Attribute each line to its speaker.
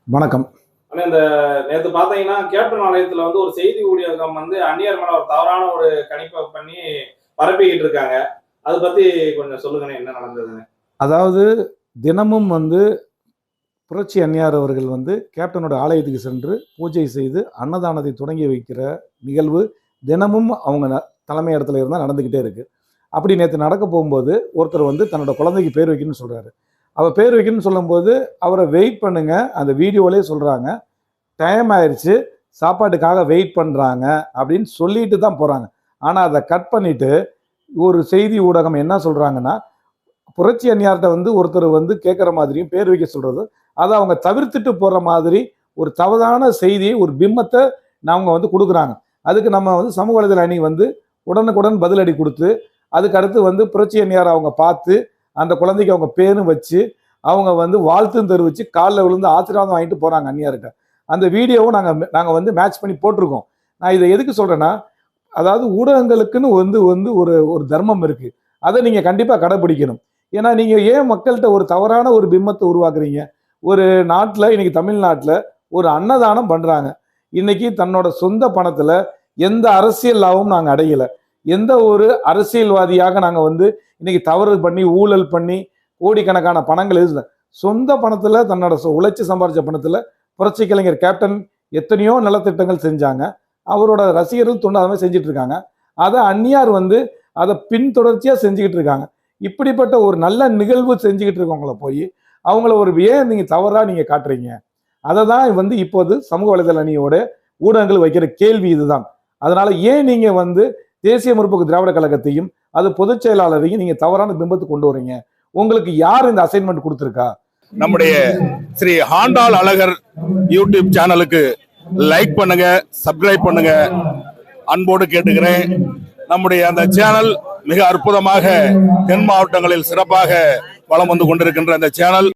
Speaker 1: வணக்கம்.
Speaker 2: ஆனா இந்த நேத்து பார்த்தீங்கன்னா, கேப்டன் ஆலயத்துல வந்து ஒரு செய்தி ஊழியர்கள் வந்து அந்நியர் மேல ஒரு தவறான ஒரு கணிப்ப பண்ணி பரப்பிக்கிட்டு இருக்காங்க. அத பத்தி கொஞ்சம் சொல்லுங்கண்ணே, என்ன நடந்ததுன்னு?
Speaker 1: அதாவது தினமும் புரட்சி அன்னியார் அவர்கள் கேப்டனோட ஆலயத்துக்கு சென்று பூஜை செய்து அன்னதானத்தை தொடங்கி வைக்கிற நிகழ்வு தினமும் அவங்க தலைமை இடத்துல இருந்தால் நடந்துக்கிட்டே இருக்கு. அப்படி நேற்று நடக்க போகும்போது ஒருத்தர் தன்னோட குழந்தைக்கு பேர் வைக்கணும்னு சொல்றாரு. அவர் பேர் வைக்கணும்னு சொல்லும்போது அவரை வெயிட் பண்ணுங்க, அந்த வீடியோவிலே சொல்றாங்க, டைம் ஆயிடுச்சு, சாப்பாட்டுக்காக வெயிட் பண்ணுறாங்க அப்படின்னு சொல்லிட்டு தான் போகிறாங்க. ஆனால் அதை கட் பண்ணிட்டு ஒரு செய்தி ஊடகம் என்ன சொல்கிறாங்கன்னா, புரட்சி அந்நியார்கிட்ட ஒருத்தர் கேட்குற மாதிரியும் பேர் வைக்க சொல்கிறது, அதை அவங்க தவிர்த்துட்டு போகிற மாதிரி ஒரு தவறான செய்தியை, ஒரு பிம்பத்தை அவங்க கொடுக்குறாங்க. அதுக்கு நம்ம சமூக வலைதள அணி உடனுக்குடன் பதிலடி கொடுத்து, அதுக்கு அடுத்து புரட்சி அந்நியார் அவங்க பார்த்து அந்த குழந்தைக்கு அவங்க பேரும் வச்சு அவங்க வாழ்த்தும் தெரிவித்து காலில் விழுந்து ஆசீர்வாதம் வாங்கிட்டு போகிறாங்க அந்நியார்கிட்ட. அந்த வீடியோவும் நாங்கள் மேட்ச் பண்ணி போட்டிருக்கோம். நான் இதை எதுக்கு சொல்கிறேன்னா, அதாவது ஊடகங்களுக்குன்னு ஒரு ஒரு தர்மம் இருக்குது, அதை நீங்கள் கண்டிப்பாக கடைப்பிடிக்கணும். ஏன்னா நீங்கள் ஏன் மக்கள்கிட்ட ஒரு தவறான ஒரு பிம்பத்தை உருவாக்குறீங்க? ஒரு நாட்டில், இன்னைக்கு தமிழ்நாட்டில் ஒரு அன்னதானம் பண்ணுறாங்க. இன்னைக்கு தன்னோட சொந்த பணத்தில் எந்த அரசியல் லாபமும் நாங்கள் அடையலை. எந்த ஒரு அரசியல்வாதியாக நாங்கள் இன்னைக்கு தவறு பண்ணி ஊழல் பண்ணி கோடிக்கணக்கான பணங்கள் எழுதுல, சொந்த பணத்தில் தன்னோட உழைச்சி சம்பாதிச்ச பணத்தில் புரட்சி கலைஞர் கேப்டன் எத்தனையோ நலத்திட்டங்கள் செஞ்சாங்க. அவரோட ரசிகர்கள் தொண்டு அதை மாதிரி செஞ்சுட்டு இருக்காங்க. அதை அந்நியார் அதை பின்தொடர்ச்சியாக செஞ்சுக்கிட்டு இருக்காங்க. இப்படிப்பட்ட ஒரு நல்ல நிகழ்வு செஞ்சுக்கிட்டு இருக்கவங்கள போய் அவங்கள ஏன் நீங்கள் தவறாக நீங்கள் காட்டுறீங்க? அதை தான் இப்போது சமூக வலைதள அணியோட ஊடகங்கள் வைக்கிற கேள்வி இதுதான். அதனால ஏன் நீங்கள் தேசிய முற்போக்கு திராவிட கழகத்தையும் அது பொதுச் செயலாளரையும் நீங்கள் தவறான பிம்பத்தை கொண்டு வரீங்க? உங்களுக்கு யார் இந்த அசைன்மெண்ட் கொடுத்துருக்கா?
Speaker 3: நம்முடைய ஸ்ரீ ஆண்டாள் அழகர் யூடியூப் சேனலுக்கு லைக் பண்ணுங்க, சப்ஸ்கிரைப் பண்ணுங்க, அன்போடு கேட்டுக்கிறேன். நம்முடைய அந்த சேனல் மிக அற்புதமாக தென் மாவட்டங்களில் சிறப்பாக வலம் வந்து கொண்டிருக்கின்ற அந்த சேனல்